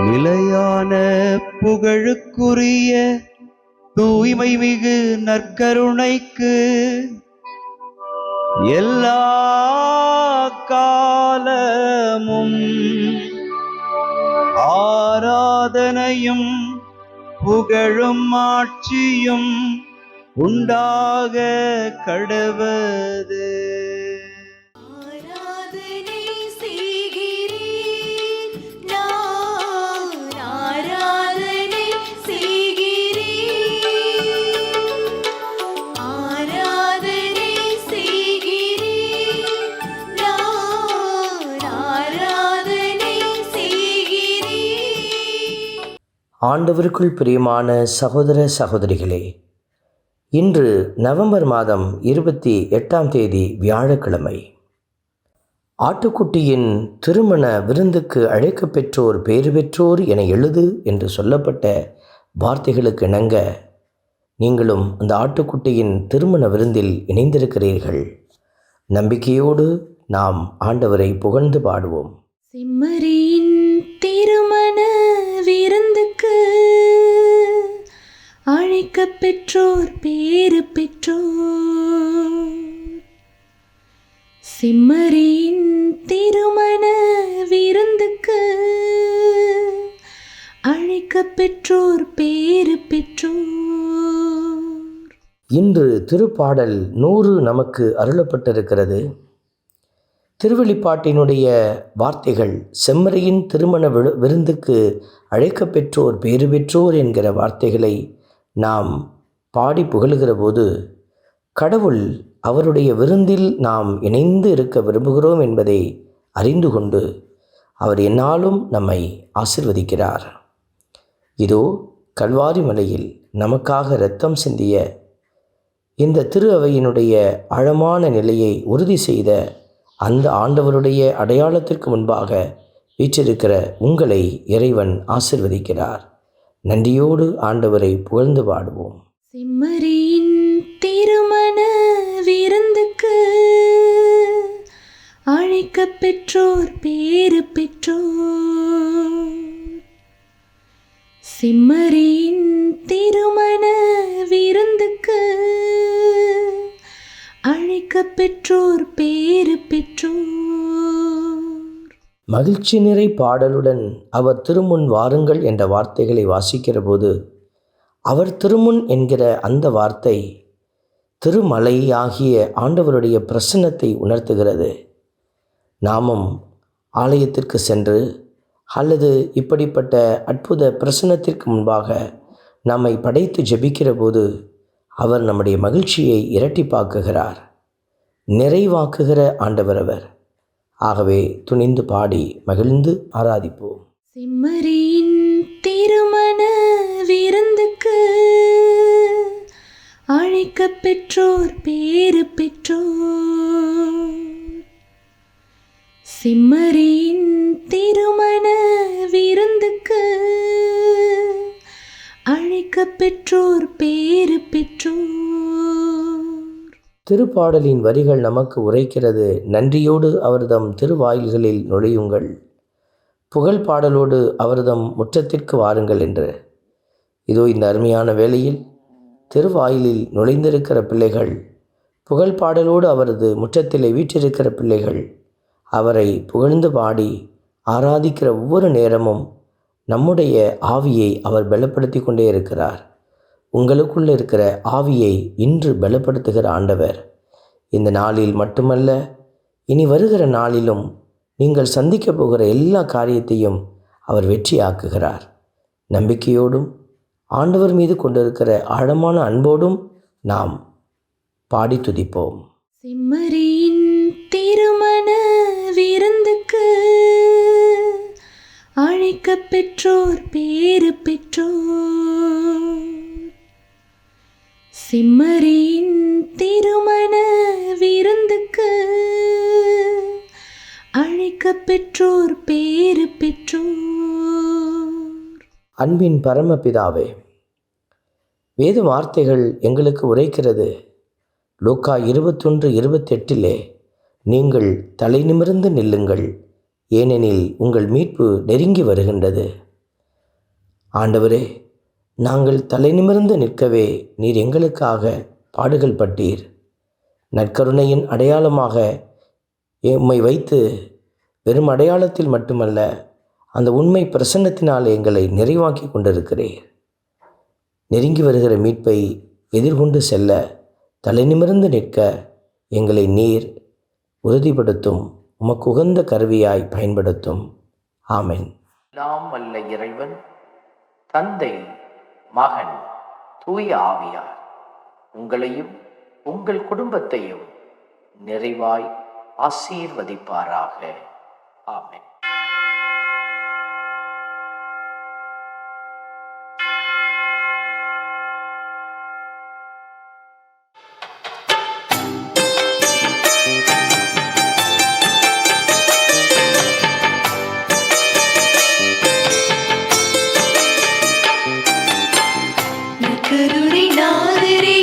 நிலையான புகழுக்குரிய தூய்மை மிகு நற்கருணைக்கு எல்லா காலமும் ஆராதனையும் புகழும் ஆட்சியும் உண்டாக கடவது. ஆண்டவருக்குள் பிரியமான சகோதர சகோதரிகளே, இன்று நவம்பர் மாதம் 28ஆம் தேதி வியாழக்கிழமை. ஆட்டுக்குட்டியின் திருமண விருந்துக்கு அழைக்கப் பெற்றோர் பேறு பெற்றோர் என எழுது என்று சொல்லப்பட்ட வார்த்தைகளுக்கு இணங்க நீங்களும் அந்த ஆட்டுக்குட்டியின் திருமண விருந்தில் இணைந்திருக்கிறீர்கள். நம்பிக்கையோடு நாம் ஆண்டவரை புகழ்ந்து பாடுவோம். செம்மறியின் திருமண விருந்துக்கு அழைக்கப் பெற்றோர் பேறு பெற்றோர். செம்மறியின் திருமண விருந்துக்கு அழைக்கப் பெற்றோர் பேறு பெற்றோர். இன்று திருப்பாடல் 100 நமக்கு அருளப்பட்டிருக்கிறது. திருவெளிப்பாட்டினுடைய வார்த்தைகள் செம்மறியின் திருமண விருந்துக்கு அழைக்கப் பெற்றோர் பேறு பெற்றோர் என்கிற வார்த்தைகளை நாம் பாடி புகழுகிற போது கடவுள் அவருடைய விருந்தில் நாம் இணைந்து இருக்க விரும்புகிறோம் என்பதை அறிந்து கொண்டு அவர் எந்நாளும் நம்மை ஆசிர்வதிக்கிறார். இதோ கல்வாரி மலையில் நமக்காக இரத்தம் சிந்திய இந்த திரு அவையினுடைய ஆழமான நிலையை உறுதி செய்த அந்த ஆண்டவருடைய அடையாளத்திற்கு முன்பாக வீற்றிருக்கிற உங்களை இறைவன் ஆசிர்வதிக்கிறார். நன்றியோடு ஆண்டவரை புகழ்ந்து பாடுவோம். செம்மறியின் திருமண விருந்துக்கு அழைக்கப் பெற்றோர் பேறு பெற்றோர். செம்மறியின் திருமண விருந்துக்கு அழைக்கப் பெற்றோர் பேறு பெற்றோர். மகிழ்ச்சி நிறை பாடலுடன் அவர் திருமுன் வாருங்கள் என்ற வார்த்தைகளை வாசிக்கிற போது அவர் திருமுன் என்கிற அந்த வார்த்தை திருமலையாகிய ஆண்டவருடைய பிரசன்னத்தை உணர்த்துகிறது. நாமும் ஆலயத்திற்கு சென்று அல்லது இப்படிப்பட்ட அற்புத பிரசன்னத்திற்கு முன்பாக நம்மை படைத்து ஜெபிக்கிற போது அவர் நம்முடைய மகிழ்ச்சியை இரட்டிப்பாக்குகிறார், நிறைவாக்குகிற ஆண்டவர் அவர். ஆகவே துணிந்து பாடி மகிழ்ந்து ஆராதிப்போம். செம்மறியின் திருமண விருந்துக்கு அழைக்கப் பெற்றோர் பேறு பெற்றோர். செம்மறியின் திருமண விருந்துக்கு அழைக்கப் பெற்றோர் பேறு பெற்றோர். திருப்பாடலின் வரிகள் நமக்கு உரைக்கிறது, நன்றியோடு அவர்தம் திருவாயில்களில் நுழையுங்கள், புகழ் பாடலோடு அவர்தம் முற்றத்திற்கு வாருங்கள் என்று. இதோ இந்த அருமையான வேளையில் திருவாயிலில் நுழைந்திருக்கிற பிள்ளைகள், புகழ் பாடலோடு அவரது முற்றத்திலே வீற்றிருக்கிற பிள்ளைகள் அவரை புகழ்ந்து பாடி ஆராதிக்கிற ஒவ்வொரு நேரமும் நம்முடைய ஆவியை அவர் பலப்படுத்தி கொண்டே இருக்கிறார். உங்களுக்குள்ளே இருக்கிற ஆவியை இன்று பலப்படுத்துகிற ஆண்டவர் இந்த நாளில் மட்டுமல்ல, இனி வருகிற நாளிலும் நீங்கள் சந்திக்க போகிற எல்லா காரியத்தையும் அவர் வெற்றியாக்குகிறார். நம்பிக்கையோடும் ஆண்டவர் மீது கொண்டிருக்கிற ஆழமான அன்போடும் நாம் பாடி துதிப்போம். செம்மறியின் திருமண விருந்துக்கு அழைக்கப் பெற்றோர் பேறு பெற்றோர். செம்மறியின் திருமண விருந்துக்கு அழைக்கப் பெற்றோர் பேறு பெற்றோர். அன்பின் பரமபிதாவே, வேத வார்த்தைகள் எங்களுக்கு உரைக்கிறது. லூக்கா 21:28 நீங்கள் தலை நிமிர்ந்து நில்லுங்கள், ஏனெனில் உங்கள் மீட்பு நெருங்கி வருகின்றது. ஆண்டவரே, நாங்கள் தலை நிமிர்ந்து நிற்கவே நீர் எங்களுக்காக பாடுகள் பட்டீர். நற்கருணையின் அடையாளமாக எம்மை வைத்து வெறும் அடையாளத்தில் மட்டுமல்ல, அந்த உண்மை பிரசன்னத்தினால் எங்களை நிறைவாக்கி கொண்டிருக்கிறீர். நெருங்கி வருகிற மீட்பை எதிர்கொண்டு செல்ல தலை நிமிர்ந்து நிற்க எங்களை நீர் உறுதிப்படுத்தும், உமக்கு உகந்த கருவியாய் பயன்படுத்தும். ஆமென். எல்லாம் வல்ல இறைவன், தந்தை, மகன், தூய ஆவியார் உங்களையும் உங்கள் குடும்பத்தையும் நிறைவாய் ஆசீர்வதிப்பாராக. ஆமென். கருணை நாதரே